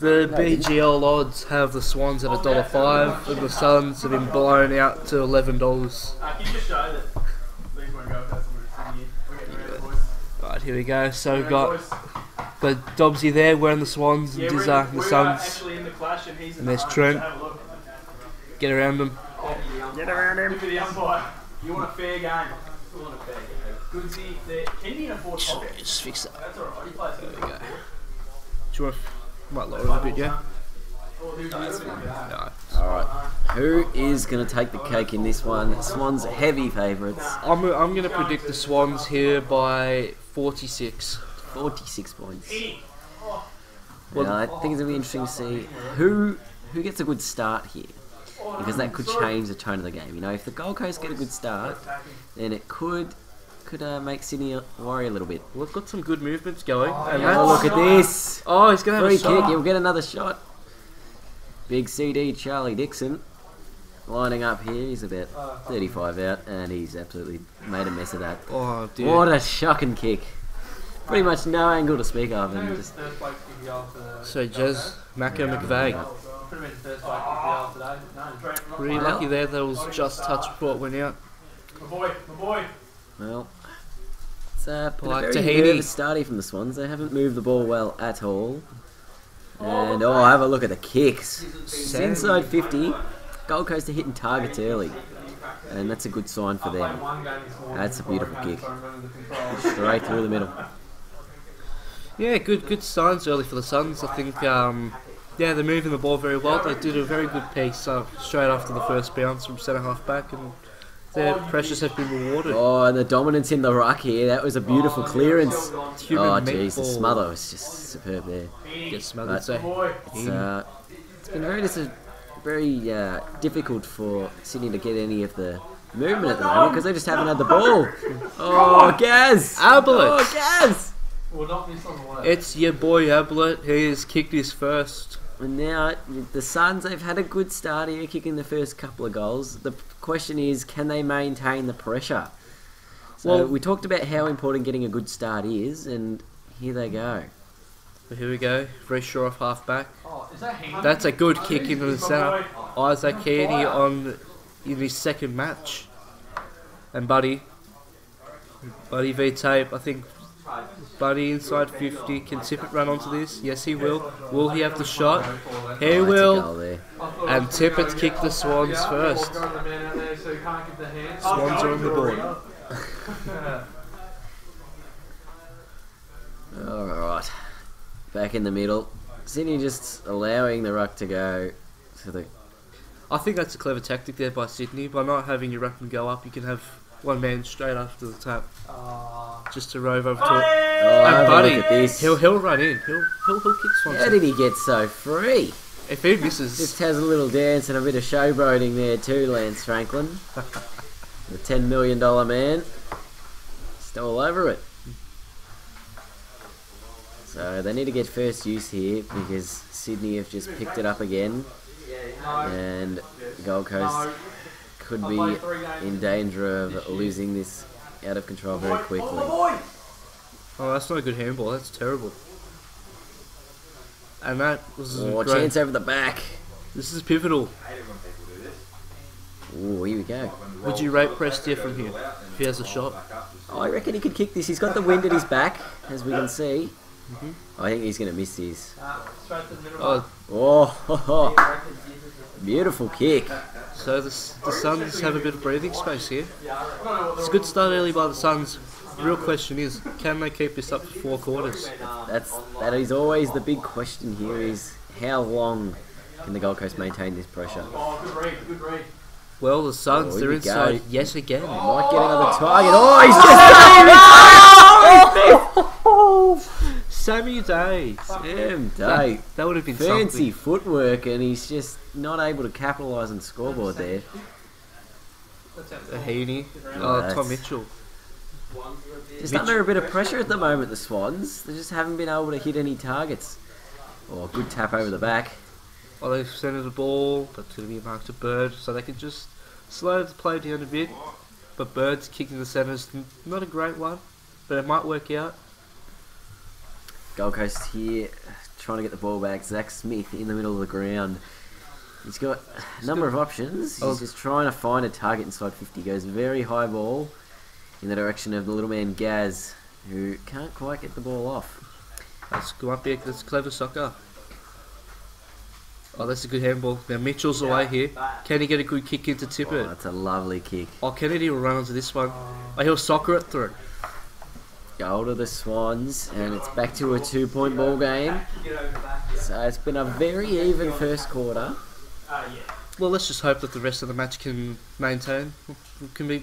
The BGL odds have the Swans at $1.05 and the Suns have been blown out to $11. Can you just show that these won't go past somebody sitting here? We're getting around, boys. Right, here we go. So we've got Dobbsy there wearing the Swans and Dizza and the Suns. And there's Trent. Get around them. Get around him. For the umpire. You want a fair game. You want a fair game. Good see there. Can you afford pocket? Just fix that. That's alright. He plays There we go. Do you want might lower it a bit, yeah? No. Alright. Who is going to take the cake in this one? Swans heavy favourites. I'm going to predict the Swans here by 46. 46 points. Well, I think it's going to be interesting to see who gets a good start here. Because that could change the tone of the game. You know, if the Gold Coast get a good start, then it could make Sydney worry a little bit. We've got some good movements going. And oh, look at this! Oh, he's going to have free a shot. kick. He'll get another shot. Big CD Charlie Dixon lining up here. He's about 35 out, and he's absolutely made a mess of that. Oh, dear. What a shocking kick! Pretty much no angle to speak of, and just. So Jez, Macca, McVeigh. Pretty lucky there. That was just touch before it went out. My boy. Well, it's been Like a very Tahiti. nervous starting from the Swans. They haven't moved the ball well at all. And have a look at the kicks. It's inside 50. Gold Coast are hitting targets early, and that's a good sign for them. That's a beautiful kick, straight through the middle. Yeah, good signs early for the Suns. I think, yeah, they're moving the ball very well. They did a very good piece straight after the first bounce from centre half back, and their pressures have been rewarded. Oh, and the dominance in the ruck here. That was a beautiful clearance. Human Oh, jeez, the meatball. smother was just superb there. Get smothered, so It's been very difficult for Sydney to get any of the movement at the moment because they just haven't had the ball. Oh, Gaz! Ablett. Oh, Gaz! It's your boy Ablett. He has kicked his first. And now the Suns, they've had a good start here, kicking the first couple of goals. The question is, can they maintain the pressure? So Well, we talked about how important getting a good start is, and here they go. Here we go. Very sure off half back. That's a good kick into the centre. Isaac Heaney in his second match. And Buddy v Tape. I think Buddy inside 50. Can Tippett run onto this? Yes, he will. Will he have the shot? He That's a will. goal there. And Tippett kicked the Swans first. Swans are on the board. Alright. Back in the middle. Sydney just allowing the ruck to go to the... I think that's a clever tactic there by Sydney. By not having your ruckman go up, you can have one man straight after the tap, just to rove over to it. Oh, And have a Buddy, look at this. he'll run in. He'll kick Swanson. How did he get so free? If he misses, Just has a little dance and a bit of showboating there too, Lance Franklin. The $10 million man. Just all over it. So they need to get first use here because Sydney have just picked it up again. And Gold Coast could be in danger of losing this out of control very quickly. oh, that's not a good handball. That's terrible. And that was Oh, great. chance over the back. This is pivotal. Oh, here we go. Would you rate Prestia from here if he has a shot? Oh, I reckon he could kick this. He's got the wind at his back, as we can see. I think he's going to miss this. Oh, Oh, beautiful kick. so the Suns have a bit of breathing space here. It's a good start early by the Suns. The real question is, can they keep this up for 4 quarters? That is always the big question here is how long can the Gold Coast maintain this pressure? Good read. Well, the Suns, Oh, they're here we inside go. yet again. Might get another target. Oh, he's just Sammy Day. Sam Day. That would have been Fancy something. footwork, and he's just not able to capitalise on the scoreboard there. Heaney. Oh, Tom that's- Mitchell. Just under a bit of pressure at the moment, the Swans. They just haven't been able to hit any targets. Oh, good tap over the back. Well, they've centred the ball. That's going to be marked to Bird, so they can just slow the play down a bit. But Bird's kicking the centre's not a great one, but it might work out. Gold Coast here trying to get the ball back. Zach Smith in the middle of the ground. He's got a number of options. He's just trying to find a target inside 50. Goes very high ball in the direction of the little man Gaz, who can't quite get the ball off. That's clever soccer. Oh, that's a good handball. Now Mitchell's away here. Can he get a good kick in to tip it? That's a lovely kick. Oh, Kennedy will run onto this one. Oh, he'll soccer it through. Goal to the Swans, and it's back to a 2-point ball game. So it's been a very even first quarter. Well, let's just hope that the rest of the match can maintain. Be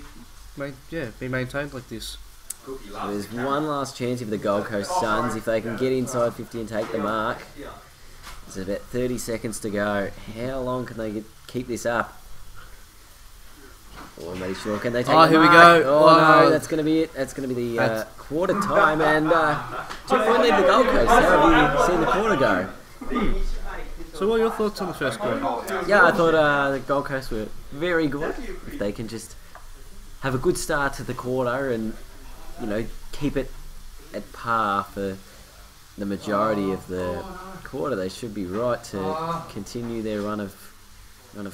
maintained like this. So there's one last chance for the Gold Coast Suns if they can get inside 50 and take the mark. There's about 30 seconds to go. How long can they keep this up? Oh, I'm not sure. Can they take the mark? Here we go. Oh, no, that's going to be it. That's going to be the quarter time. And 2-point lead the Gold Coast. How have you seen the quarter go? So what are your thoughts on the first quarter? Yeah, I thought the Gold Coast were very good. If they can just have a good start to the quarter and, keep it at par for the majority of the quarter, they should be right to continue their run of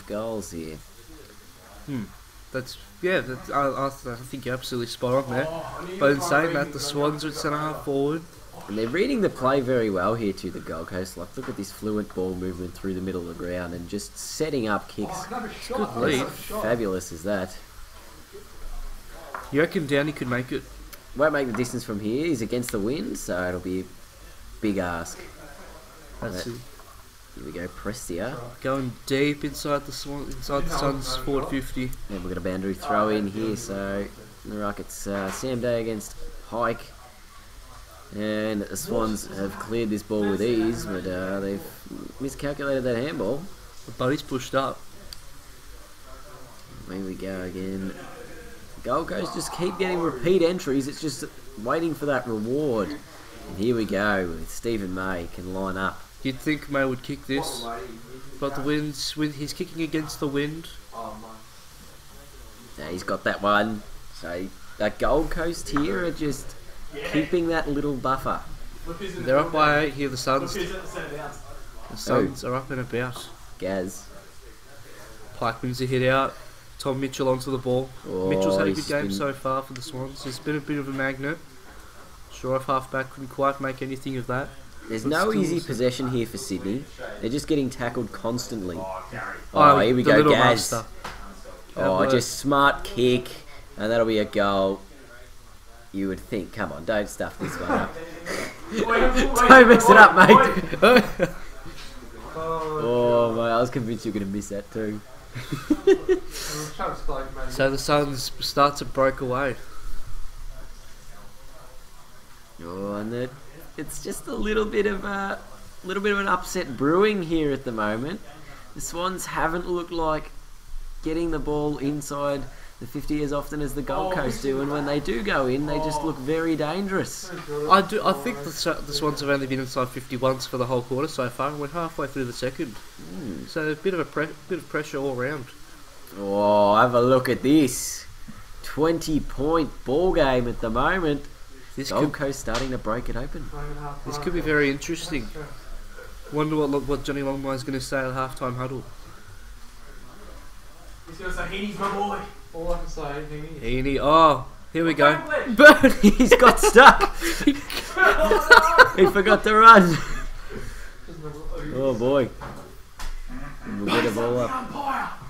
goals here. I think you're absolutely spot on there. But in saying that, the Swans are at centre half forward. And they're reading the play very well here to the Gold Coast. Like, look at this fluent ball movement through the middle of the ground and just setting up kicks. Good lead. Fabulous is that. You reckon Downey could make it? Won't make the distance from here. He's against the wind, so it'll be a big ask. That's it. Here we go, Prestia. Going deep inside the Suns forward 50. And we've got a boundary throw in here, so in the ruck it's Sam Day against Pike. And the Swans have cleared this ball with ease, but they've miscalculated that handball. The body's pushed up. Here we go again. Gold Coast just keep getting repeat entries. It's just waiting for that reward. And here we go with Stephen May can line up. You'd think May would kick this, but the wind's he's kicking against the wind. Yeah, he's got that one. So that Gold Coast here are just keeping that little buffer. They're up by 8 here, the Suns. The Suns are up and about. Gaz. Pike wins a hit out. Tom Mitchell onto the ball. Oh, Mitchell's had a good game so far for the Swans. He's been a bit of a magnet. Sure, off half-back couldn't quite make anything of that. There's no easy possession here for Sydney. They're just getting tackled constantly. Oh, here we go, Gaz. Oh, just smart kick, and that'll be a goal. You would think. Come on, don't stuff this one up. Don't mess it up, mate. Oh, mate, I was convinced you were going to miss that too. So the Suns start to break away. Oh, and it's just a little bit of an upset brewing here at the moment. The Swans haven't looked like getting the ball inside the 50 as often as the Gold Coast do, and when they do go in, they just look very dangerous. I think the Swans have only been inside 50 once for the whole quarter so far, and we're halfway through the second. So a bit of pressure all round. Oh, have a look at this 20-point ball game at the moment. Gold Coast starting to break it open. This could be very interesting. Wonder what Johnny Longmire's going to say at halftime huddle. He's going to say, Heaney's my boy. All I can say, Heaney. Oh, here we go. But he's got stuck. He forgot to run. Oh boy. We'll get the ball up.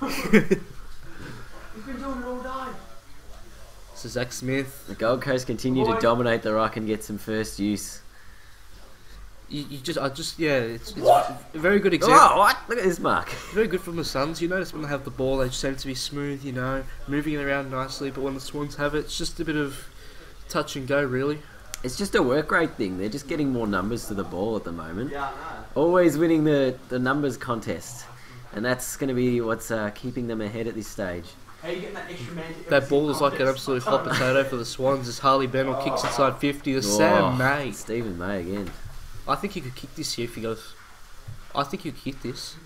He's been doing it all day. So Zach Smith. The Gold Coast continue to dominate the ruck and get some first use. It's a very good example. Oh, what? Look at this mark. Very good from the Suns. You notice when they have the ball, they just seem to be smooth, moving it around nicely. But when the Swans have it, it's just a bit of touch and go, really. It's just a work rate thing. They're just getting more numbers to the ball at the moment. Always winning the numbers contest. And that's going to be what's keeping them ahead at this stage. That ball is like an absolute hot potato for the Swans as Harley Bennell kicks inside 50 to Sam May. Stephen May again. I think he could kick this here if he goes. I think he could kick this.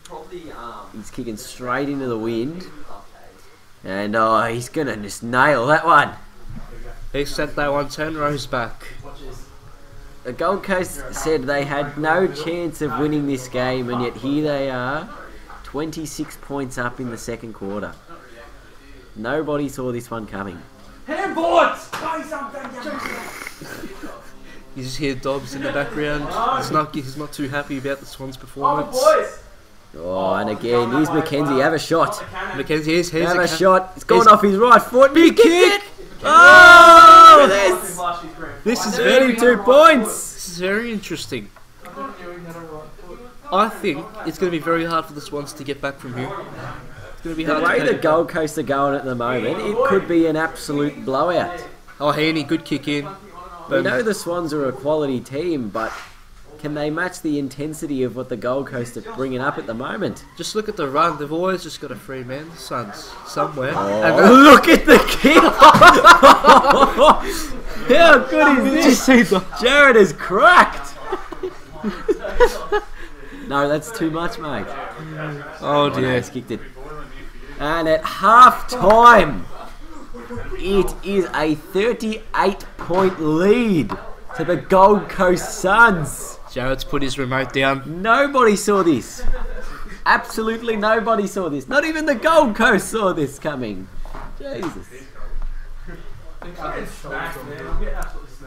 He's kicking straight into the wind. And he's going to just nail that one. He sent that one 10 rows back. The Gold Coast said they had no chance of winning this game, and yet here they are, 26 points up in the second quarter. Nobody saw this one coming. Handboards! You just hear Dobbs in the background. He's not too happy about the Swans' performance. Oh, and again, here's Mackenzie. Have a shot. Mackenzie is here. Have a shot. It's gone off his right foot. Big kick! Oh, this is 32 points. This is very interesting. I think it's going to be very hard for the Swans to get back from here. It's going to be hard. The way the Gold Coast are going at the moment, it could be an absolute blowout. Oh, Haney, good kick in. We know the Swans are a quality team, but can they match the intensity of what the Gold Coast are bringing up at the moment? Just look at the run. They've always just got a free man, the Suns, somewhere. Oh, and look at the kick! How good is this? Jarrod is cracked. No, that's too much, mate. Oh dear. No, he's kicked it. And at half time, it is a 38-point lead to the Gold Coast Suns. Jarrod's put his remote down. Nobody saw this. Absolutely nobody saw this. Not even the Gold Coast saw this coming. Jesus.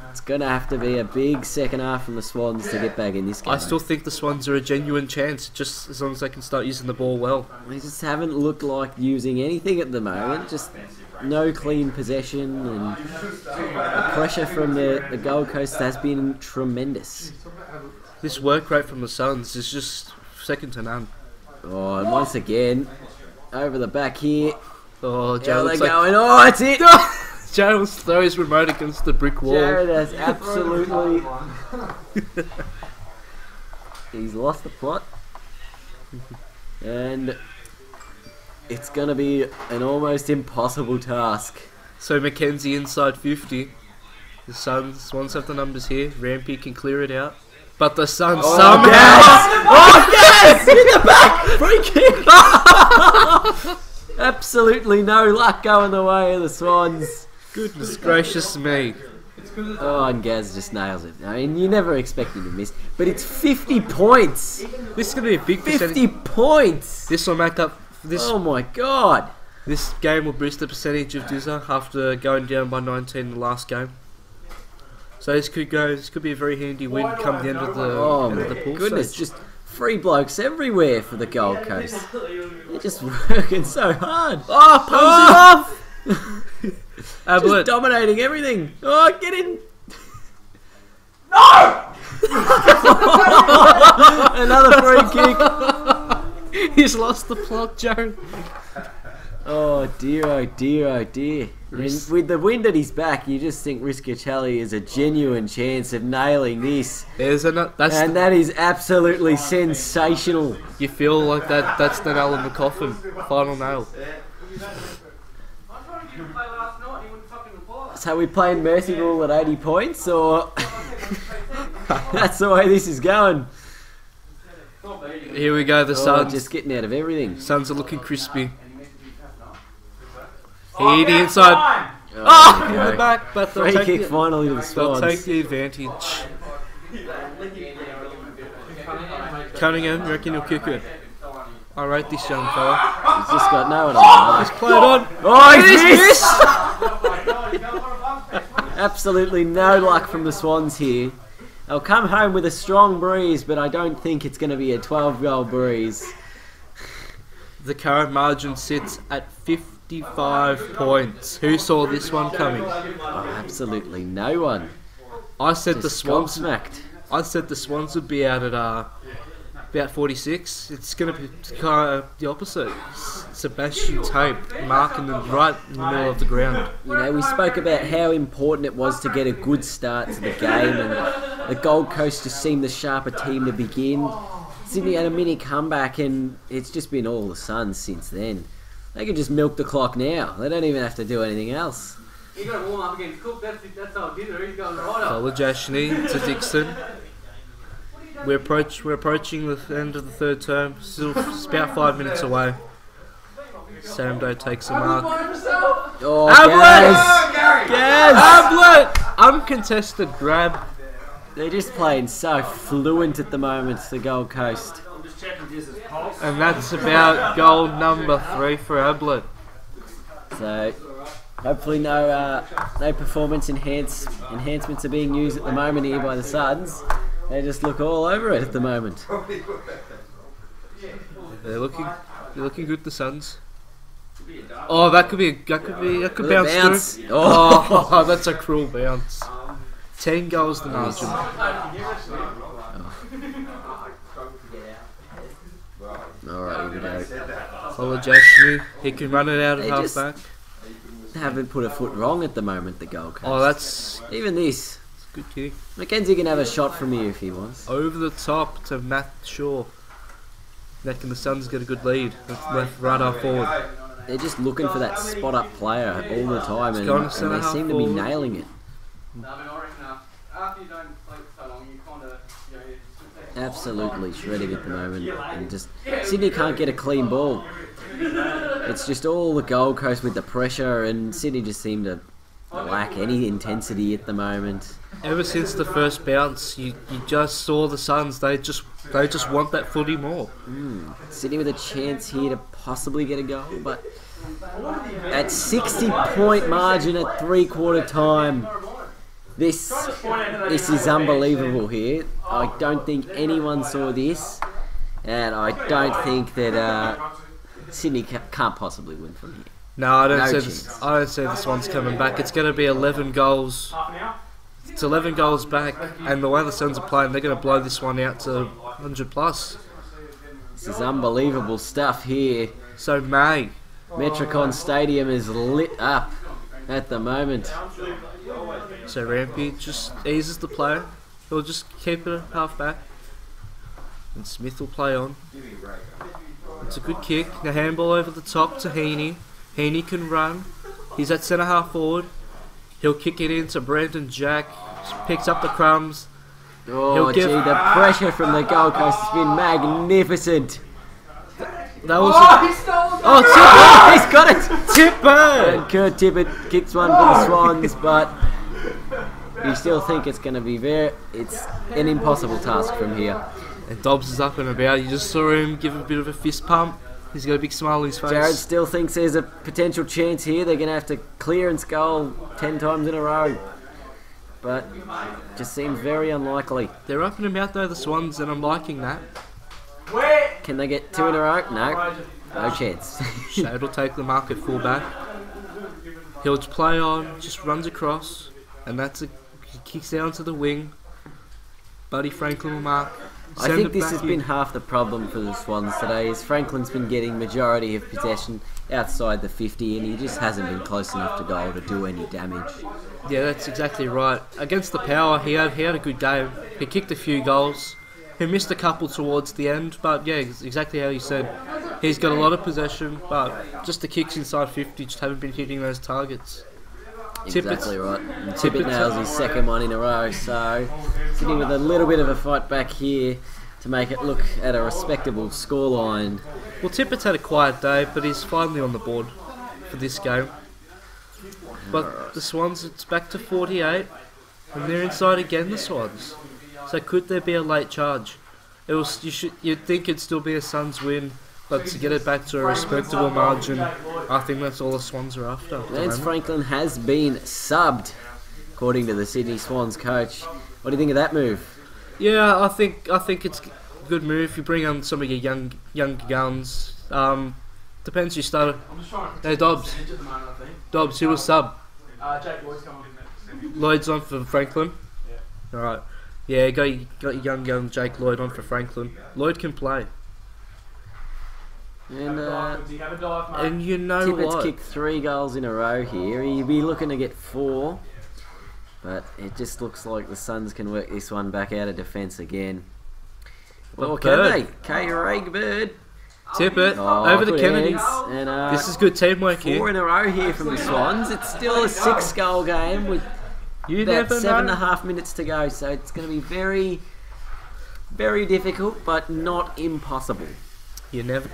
It's going to have to be a big second half from the Swans to get back in this game. I still think the Swans are a genuine chance, just as long as they can start using the ball well. They just haven't looked like using anything at the moment. Just no clean possession, and the pressure from the Gold Coast has been tremendous. This work rate from the Suns is just second to none. Oh, and once again, over the back here. Oh, How they Jarrod's going? Oh, that's it! Jarrod throws his remote against the brick wall. Jarrod has absolutely... He's lost the plot. And it's going to be an almost impossible task. So Mackenzie inside 50. The Swans have the numbers here. Rampy can clear it out. But the Suns somehow... Yes! In the back! Free kick! Absolutely no luck going the way of the Swans. Goodness gracious me. Oh, and Gaz just nails it. I mean, you never expect him to miss. But it's 50 points! This is going to be a big 50 percentage. points! This will make up... Oh my god! This game will boost the percentage of Dizza after going down by 19 in the last game. So this could be a very handy win come the end of the end of the pool goodness, stage. just free blokes everywhere for the Gold Coast. They're just working so hard. Oh, pulls it off! Just dominating everything. Oh, get in! No! Another free kick. He's lost the plot, Jarrod. Oh dear, oh dear, oh dear. And with the wind at his back, you just think Riscachelli is a genuine chance of nailing this. That is absolutely sensational. You feel like that's the nail in the coffin. Final nail. So we playing mercy rule at 80 points, or that's the way this is going? Here we go, the Suns. Just getting out of everything. Suns are looking crispy. Heat inside. In the back, but free kick finally to the Swans. They'll take the advantage. Cunningham, you reckon he'll kick it? I rate this young fella. He's just got no one on. He's played on. Oh, he's missed! Absolutely no luck from the Swans here. They'll come home with a strong breeze, but I don't think it's going to be a 12-goal breeze. The current margin sits at 55 points. Who saw this one coming? Oh, absolutely no one. I said the Swans. Smacked. I said the Swans would be out at about 46. It's going to be kind of the opposite. Sebastian Tape marking them right in the middle of the ground. You know, we spoke about how important it was to get a good start to the game, and the Gold Coast just seemed the sharper team to begin. Sydney had a mini comeback, and it's just been all the Suns since then. They can just milk the clock now. They don't even have to do anything else. You got to warm up against Cook. That's how dinner. He's going right up. Kolajashny to Dixon. We're approaching the end of the third term. Still it's about 5 minutes away. Samdo takes a mark. Oh, Ablett! Gaz! Ablett! Uncontested grab. They're just playing so fluent at the moment, the Gold Coast. And that's about goal number 3 for Ablett. So hopefully no performance enhancements are being used at the moment here by the Suns. They just look all over it at the moment. They're looking good, the Suns. Oh, that could bounce through. Oh, that's a cruel bounce. 10 goals the margin. Alright, here we go. Olajashny, he can run it out at half back. Haven't put a foot wrong at the moment, the Gold Coast. Oh, that's even this. good kick. Mackenzie can have a shot from here if he wants. Over the top to Matt Shaw. Now can the Suns get a good lead? Left, right, half forward. They're just looking for that spot up player all the time, and going they centre half seem to be forward. nailing it. Absolutely shredding at the moment, and just Sydney can't get a clean ball. It's just all the Gold Coast with the pressure, and Sydney just seem to lack any intensity at the moment. Ever since the first bounce, you just saw the Suns. They just want that footy more. Sydney with a chance here to possibly get a goal, but at 60-point margin at 3/4 time. This is unbelievable here. I don't think anyone saw this, and I don't think that Sydney can't possibly win from here. No, I don't No see chance. this. I don't see this one's coming back. It's going to be 11 goals. It's 11 goals back, and the way the Suns are playing, they're going to blow this one out to 100 plus. This is unbelievable stuff here. So May, Metricon Stadium is lit up at the moment. so Rampy just eases the play. He'll just keep it half back, and Smith will play on. It's a good kick. Now handball over the top to Heaney. Heaney can run. He's at centre half forward. He'll kick it into Brandon Jack. Picks up the crumbs. Oh, gee, the pressure from the Gold Coast has been magnificent. That was He's got it! Tipper! And Kurt Tippett kicks one for the Swans, but you still think it's going to be it's an impossible task from here. And Dobbs is up and about. You just saw him give a bit of a fist pump. He's got a big smile on his face. Jarrod still thinks there's a potential chance here. They're going to have to clearance goal 10 times in a row. But just seems very unlikely. They're up and about though, the Swans, and I'm liking that. Can they get 2 in a row? No. No chance. Shade will take the mark at full back. He'll just play on, just runs across, and he kicks out to the wing. Buddy Franklin will mark. I think this has been half the problem for the Swans today, is Franklin's been getting majority of possession outside the 50, and he just hasn't been close enough to goal to do any damage. Yeah, that's exactly right. Against the Power, he had a good game. He kicked a few goals. He missed a couple towards the end, but yeah, exactly how you said. He's got a lot of possession, but just the kicks inside 50 just haven't been hitting those targets. Exactly right. And Tippett nails his second one in a row, so sitting with a little bit of a fight back here to make it look at a respectable scoreline. Well, Tippett's had a quiet day, but he's finally on the board for this game. But the Swans, it's back to 48, and they're inside again, the Swans. So could there be a late charge? You'd think it'd still be a Suns win, but to get it back to a respectable margin, I think that's all the Swans are after. Lance Franklin has been subbed, according to the Sydney Swans coach. What do you think of that move? Yeah, I think it's a good move. You bring on some of your young guns. Depends who started. Hey, Dobbs. Dobbs, who was sub? Jake Lloyd's coming in. Lloyd's on for Franklin. Yeah. All right. Yeah, got your young Jake Lloyd on for Franklin. Lloyd can play. And you know Tippett's what? kicked 3 goals in a row here. He'll be looking to get 4. But it just looks like the Suns can work this one back out of defence again. Well, can they? K-Rag Bird. Tippett over the Kennedys. And, this is good teamwork 4 here. in a row here from the Swans. It's still a 6-goal game with You about never 7.5 minutes to go. So it's going to be very, very difficult, but not impossible. You never.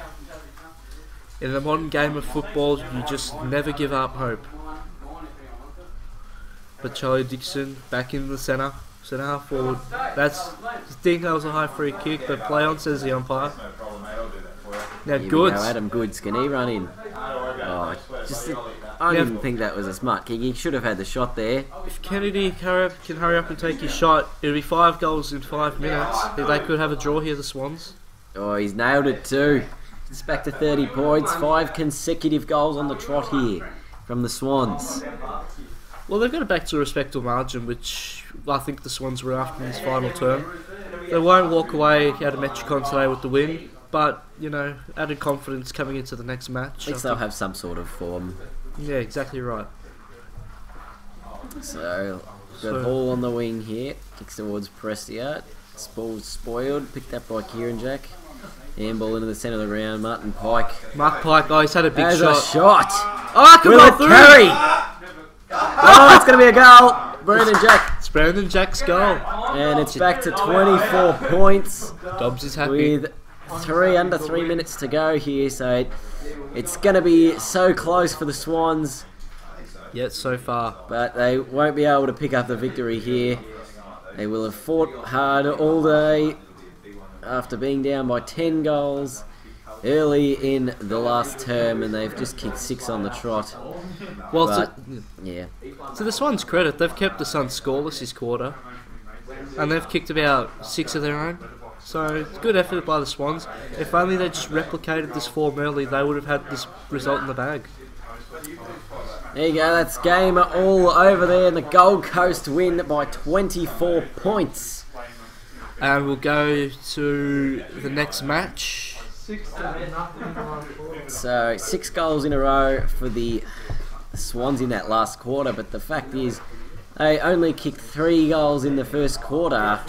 In the modern game of football, you just never give up hope. But Charlie Dixon back in the centre, So now forward. That's. I think that was a high free kick, but play on, says the umpire. Now Here Goods. we go, Adam Goods, can he run in? Oh, I didn't even think that was a smart kick. He should have had the shot there. If Kennedy can hurry up and take his shot, it'll be 5 goals in 5 minutes. They could have a draw here, the Swans. Oh, he's nailed it too. It's back to 30 points. 5 consecutive goals on the trot here from the Swans. Well, they've got it back to a respectable margin, which I think the Swans were after in this final term. They won't walk away out of Metricon today with the win, but, you know, added confidence coming into the next match. At least they'll have some sort of form. Yeah, exactly right. So, got Hall on the wing here. Kicks towards Prestiart. Ball's spoiled. Picked up by Kieran Jack. Handball into the centre of the round. Martin Pike. Mark Pike, oh, he's had a big There's shot. a shot. Oh, come Will on it through! carry? Oh, it's going to be a goal. Brandon Jack. It's Brandon Jack's goal. And it's back to 24 points. Dobbs is happy. With under 3 minutes to go here, so it's going to be so close for the Swans, Yet so far. but they won't be able to pick up the victory here. They will have fought hard all day after being down by 10 goals early in the last term, and they've just kicked 6 on the trot. Well, But, yeah, to the Swans' credit, they've kept the Suns scoreless this quarter, and they've kicked about 6 of their own. So it's good effort by the Swans. If only they just replicated this form early, they would have had this result in the bag. there you go. That's game all over there, and the Gold Coast win by 24 points. And we'll go to the next match. So 6 goals in a row for the Swans in that last quarter, but the fact is they only kicked 3 goals in the first quarter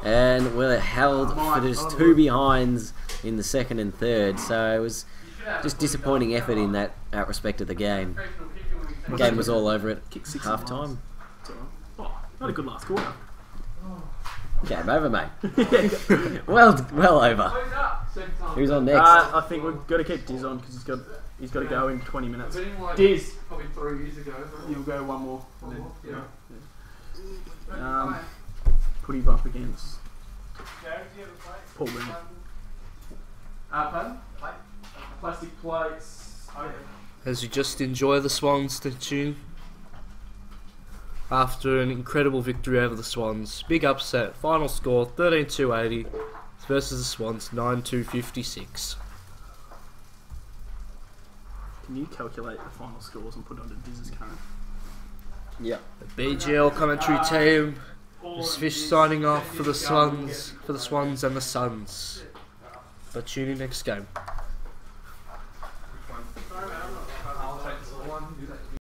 and were held for just 2 behinds in the second and third. So it was just disappointing effort in that respect of the game. The game was all over at half time. Oh, not a good last quarter. Game over, mate. well over. Who's on next? I think we've got to keep Diz on because he's got to go in 20 minutes. Diz, Probably 3 years ago. you'll go one more. And then, put him up against Paul Brown. Pardon? Plastic plates. As you just enjoy the Swans to tune. After an incredible victory over the Swans. Big upset. Final score 13-280 versus the Swans 9-256. Can you calculate the final scores and put it onto Diz's current? Yep. The BGL commentary team is Fish signing off for the Swans and the Suns. But tune in next game.